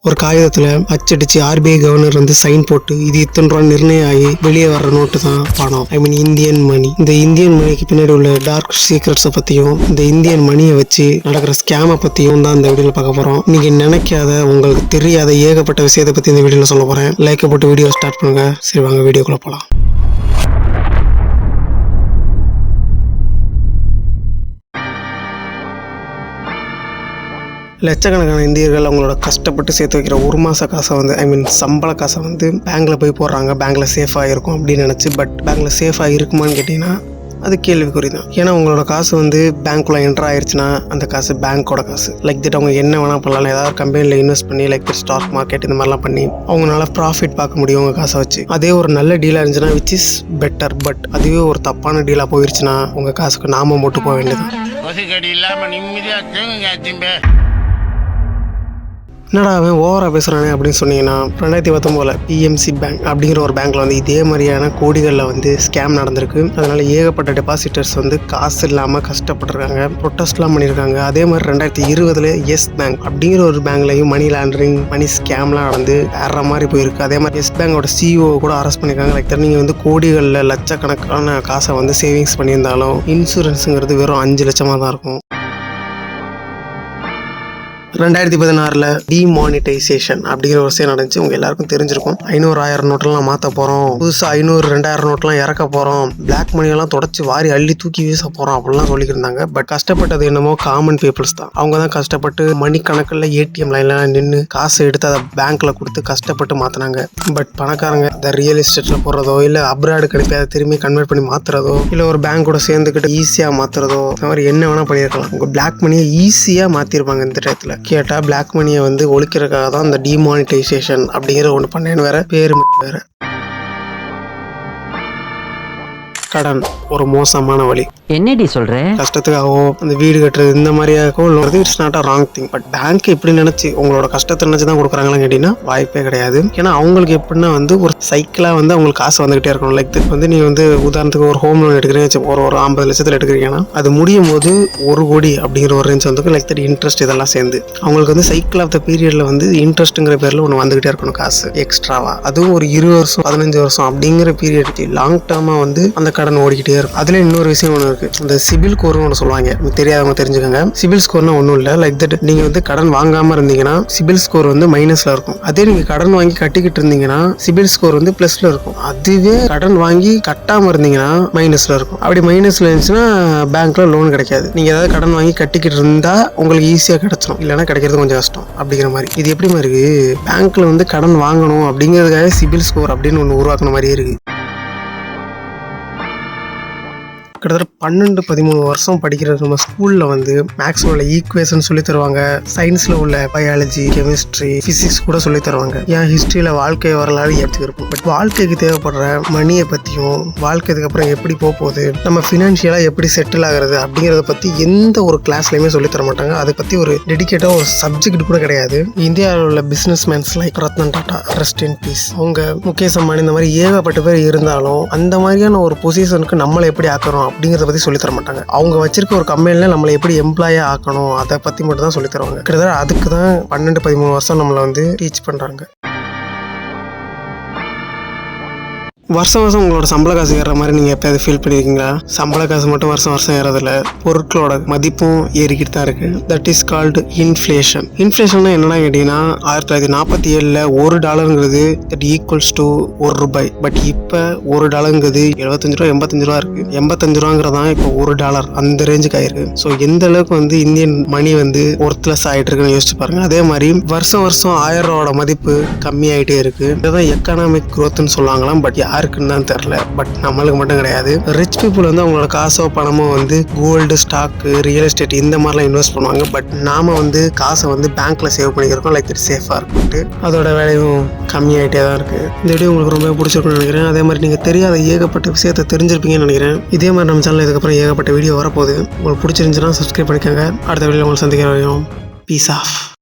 ஒரு காகிதத்துல அச்சடிச்சு RBI governor வந்து sign போட்டு இது இத்தனை ரூபா நிர்ணயம் ஆகி வெளியே வர்ற நோட்டு தான் பணம். ஐ மீன் இந்தியன் மணி. இந்த இந்தியன் மணிக்கு பின்னாடி உள்ள டார்க் சீக்ரெட்ஸை பத்தியும் இந்த இந்தியன் மணியை வச்சு நடக்கிற ஸ்கேமை பத்தியும் தான் இந்த வீடியோல பார்க்க போறோம். நீங்க நினைக்காத உங்களுக்கு தெரியாத ஏகப்பட்ட விஷயத்தை பத்தி இந்த வீடியோல சொல்ல போறேன். லைக் போட்டு வீடியோ ஸ்டார்ட் பண்ணுங்க. சரி வாங்க வீடியோக்குள்ள போலாம். லட்சக்கணக்கான இந்தியர்கள் அவங்களோட கஷ்டப்பட்டு சேர்த்து வைக்கிற ஒரு மாத காசை வந்து சம்பள காசை வந்து பேங்க்ல போய் போடுறாங்க. பேங்க்ல சேஃபாக இருக்கும் அப்படின்னு நினச்சி. பட் பேங்க்ல சேஃபாக இருக்குமான்னு கேட்டிங்கன்னா அது கேள்விக்குறி தான். ஏன்னா உங்களோட காசு வந்து பேங்க்குள்ள என்டர் ஆயிடுச்சுன்னா அந்த காசு பேங்க்கோட காசு. லைக் தட் அவங்க என்ன வேணால் பண்ணலாம். ஏதாவது கம்பெனியில் இன்வெஸ்ட் பண்ணி லைக் தட் ஸ்டாக் மார்க்கெட் இந்த மாதிரிலாம் பண்ணி அவங்களால ப்ராஃபிட் பார்க்க முடியும் உங்கள் காசை வச்சு. அதே ஒரு நல்ல டீலாக இருந்துச்சுன்னா விச் இஸ் பெட்டர். பட் அதுவே ஒரு தப்பான டீலாக போயிருச்சுன்னா உங்கள் காசுக்கு நாம மட்டும் போக வேண்டியது. என்னடா அவன் ஓவரா பேசுகிறானே அப்படின்னு சொன்னீங்கன்னா 2019 PMC பேங்க் அப்படிங்கிற ஒரு பேங்க்ல வந்து இதே மாதிரியான கோடிகளில் வந்து ஸ்கேம் நடந்திருக்கு. அதனால ஏகப்பட்ட டெபாசிட்டர்ஸ் வந்து காசு இல்லாமல் கஷ்டப்பட்டுருக்காங்க, ப்ரொட்டஸ்ட்லாம் பண்ணியிருக்காங்க. அதே மாதிரி 2020 எஸ் பேங்க் அப்படிங்கிற ஒரு பேங்க்லையும் மணி லாண்டரிங் மணி ஸ்கேம்லாம் நடந்து வேற மாதிரி போயிருக்கு. அதே மாதிரி எஸ் பேங்கோட CEO கூட அரெஸ்ட் பண்ணியிருக்காங்க. லைக் நீங்கள் வந்து கோடிகளில் லட்சக்கணக்கான காசை வந்து சேவிங்ஸ் பண்ணியிருந்தாலும் இன்சூரன்ஸுங்கிறது வெறும் 5 லட்சமாக தான் இருக்கும். 2016 டிமானிட்டைசேஷன் அப்படிங்கிற ஒரு விஷயம் நடந்துச்சு. உங்க எல்லாருக்கும் தெரிஞ்சிருக்கும். 500,000 நோட்டெல்லாம் மாற்ற போறோம், புதுசா 500, 2000 நோட்டெல்லாம் இறக்க போறோம், பிளாக் மணியெல்லாம் தொடச்சி வாரி அள்ளி தூக்கி வீச போறோம் அப்படிலாம் சொல்லிட்டு இருந்தாங்க. பட் கஷ்டப்பட்டது என்னமோ காமன் பீப்புள்ஸ் தான். அவங்க தான் கஷ்டப்பட்டு மணி கணக்கில் ATM லைன்லாம் நின்று காசை எடுத்து அதை பேங்க்ல கொடுத்து கஷ்டப்பட்டு மாத்தினாங்க. பட் பணக்காரங்க இந்த ரியல் எஸ்டேட்ல போடுறதோ இல்ல அப்ராடு கிடைப்பி அதை திரும்பி கன்வெர்ட் பண்ணி மாத்துறதோ இல்ல ஒரு பேங்க் கூட சேர்ந்துக்கிட்டு ஈஸியா மாத்துறதோ இந்த மாதிரி என்ன வேணா பண்ணியிருக்கலாம். உங்க பிளாக் மணியை ஈஸியா மாத்திருப்பாங்க. இந்த டயத்துல கேட்டா பிளாக் மணியை வந்து ஒழிக்கிறதுக்காக தான் இந்த டிமானிட்டைசேஷன் அப்படிங்கிற ஒன்று பண்ணேன்னு வேற பேரு வேற. கடன் ஒரு மோசமான வழி. என்னடி சொல்ற? கஷ்டத்துக்காகவோ அந்த வீடு கட்டுறது இந்த மாதிரியாகவும் it's not a wrong thing. But bank எப்படி நினைச்சு உங்களோட கஷ்டத்தை நினைச்சு தான் கொடுக்குறாங்களான்னு கேட்டீங்கன்னா வாய்ப்பே கிடையாது. ஏன்னா அவங்களுக்கு எப்படின்னா வந்து ஒரு சைக்கிளா வந்து அவங்களுக்கு காசு வந்துகிட்டே இருக்கணும். லைக் வந்து நீங்க வந்து உதாரணத்துக்கு ஒரு ஹோம் லோன் எடுக்கிறீங்க, ஒரு 50 லட்சத்தில் எடுக்கிறீங்கன்னா அது முடியும் போது 1 கோடி அப்படிங்கிற ஒரு ரேஞ்ச் வந்து லைக் தட் இன்ட்ரெஸ்ட் இதெல்லாம் சேர்ந்து அவங்களுக்கு வந்து சைக்கிள் ஆஃப் த பீரியட்ல வந்து இன்ட்ரெஸ்ட்ங்கிற பேர்ல ஒன்று வந்துகிட்டே இருக்கணும் காசு எக்ஸ்ட்ராவா. அதுவும் ஒரு 20 வருஷம் 15 வருஷம் அப்படிங்கிற பீரியட் லாங் டேர்மா வந்து அந்த கடன் ஓடிக்கிட்டே இருக்கும். அதுல இன்னொரு விஷயம் ஒன்று இருக்கு. இந்த சிபில் ஸ்கோர்னு ஒன்று சொல்லுவாங்க, தெரியாதவங்க தெரிஞ்சுக்கோங்க. சிபில் ஸ்கோர்னா ஒன்றும் இல்லை. லைக் தட் நீங்க வந்து கடன் வாங்காம இருந்தீங்கன்னா சிபில் ஸ்கோர் வந்து மைனஸ்ல இருக்கும். அதே நீங்க கடன் வாங்கி கட்டிக்கிட்டு இருந்தீங்கன்னா சிபில் ஸ்கோர் வந்து பிளஸ்ல இருக்கும். அதுவே கடன் வாங்கி கட்டாம இருந்தீங்கன்னா மைனஸ்ல இருக்கும். அப்படி மைனஸ்ல இருந்துச்சுன்னா பேங்க்ல லோன் கிடைக்காது. நீங்க ஏதாவது கடன் வாங்கி கட்டிக்கிட்டு இருந்தா உங்களுக்கு ஈஸியா கிடைச்சிடும், இல்லைன்னா கிடைக்கிறது கொஞ்சம் கஷ்டம் அப்படிங்கிற மாதிரி. இது எப்படி மாதிரி இருக்கு, பேங்க்ல வந்து கடன் வாங்கணும் அப்படிங்கிறதுக்காக சிபில் ஸ்கோர் அப்படின்னு ஒன்று உருவாக்குன மாதிரியே இருக்கு. கிட்டத்தட்ட 12-13 வருஷம் படிக்கிற நம்ம ஸ்கூல்ல வந்து மேக்ஸ்ல உள்ள ஈக்குவேஷன் சொல்லி தருவாங்க, சயின்ஸ்ல உள்ள பயாலஜி, கெமிஸ்ட்ரி, பிசிக்ஸ் கூட சொல்லி தருவாங்க. ஏன் ஹிஸ்டரியில வாழ்க்கை வரலாறு எடுத்துருக்கும். பட் வாழ்க்கைக்கு தேவைப்படுற மணியை பத்தியும் வாழ்க்கைக்கு அப்புறம் எப்படி போகுது, நம்ம பினான்சியலா எப்படி செட்டில் ஆகுறது அப்படிங்கறத பத்தி எந்த ஒரு கிளாஸ்லயுமே சொல்லி தர மாட்டாங்க. அதை பத்தி ஒரு டெடிகேட்டா ஒரு சப்ஜெக்ட் கூட கிடையாது. இந்தியாவில் உள்ள business mans like Ratan Tata, rest in peace, அவங்க முகேஷ் அம்பானி இந்த மாதிரி ஏகப்பட்ட பேர் இருந்தாலும் அந்த மாதிரியான ஒரு பொசிஷனுக்கு நம்மளை எப்படி ஆக்குறோம் அப்படிங்கறத பத்தி சொல்லி தர மாட்டாங்க. அவங்க வச்சிருக்க ஒரு கம்பெனில நம்மளை எப்படி எம்ப்ளாயா ஆக்கணும் அதை பத்தி மட்டும் தான் சொல்லி தருவாங்க. கிட்டத்தட்ட அதுக்கு தான் 12-13 வருஷம் நம்மளை வந்து டீச் பண்றாங்க. வருஷம் உங்களோட சம்பள காசு ஏற மாதிரி நீங்க எப்பயாவது ஃபீல் பண்ணிருக்கீங்களா? சம்பள காசு மட்டும் வருஷம் ஏறதில்ல, பொருட்களோட மதிப்பும் ஏறிக்கிட்டு தான் இருக்கு. That is called inflation. Inflation என்னன்னா கேட்டீங்கன்னா 1947 $1 தட் ஈக்குவல்ஸ் டு ₹1. பட் இப்ப $1 75 ரூபா 85 ரூபா இருக்கு. 85 ரூபாங்கிறதான் இப்போ $1 அந்த ரேஞ்சுக்கு ஆயிருக்கு. ஸோ எந்த அளவுக்கு வந்து இந்தியன் மணி வந்து ஒர்த்லெஸ் ஆயிட்டு இருக்குன்னு யோசிச்சு பாருங்க. அதே மாதிரி வருஷம் $1000 ரூபாயோட மதிப்பு கம்மி ஆயிட்டே இருக்கு. இதுதான் எக்கனாமிக் குரோத்னு சொல்லுவாங்களாம். பட் யாருக்குன்னு தான் தெரியல. பட் நம்மளுக்கு மட்டும் கிடையாது. ரிச் பீப்புள் வந்து அவங்களோட காசோ பணமோ வந்து கோல்டு, ஸ்டாக், ரியல் எஸ்டேட் இந்த மாதிரிலாம் இன்வெஸ்ட் பண்ணுவாங்க. பட் நாம வந்து காசை வந்து பேங்க்ல சேவ் பண்ணிக்கிறோம். லைக் இட் சேஃபா இருக்குன்ட்டு அதோட வேலையும் கம்மியாயிட்டே தான் இருக்கு. இந்த வீடியோ உங்களுக்கு ரொம்ப பிடிச்சிருக்குன்னு நினைக்கிறேன். அதே மாதிரி நீங்க தெரியாத ஏகப்பட்ட விஷயத்தை தெரிஞ்சிருப்பீங்கன்னு நினைக்கிறேன். இதே மாதிரி நம்ம சேனல் இதுக்கப்புறம் ஏகப்பட்ட வீடியோ வரப்போகுது. உங்களுக்கு பிடிச்சிருந்துச்சுன்னா சப்ஸ்கிரைப் பண்ணிக்கோங்க. அடுத்த வீடியோ உங்களுக்கு சந்திக்கிற வரையும் பீஸ் ஆஃப்.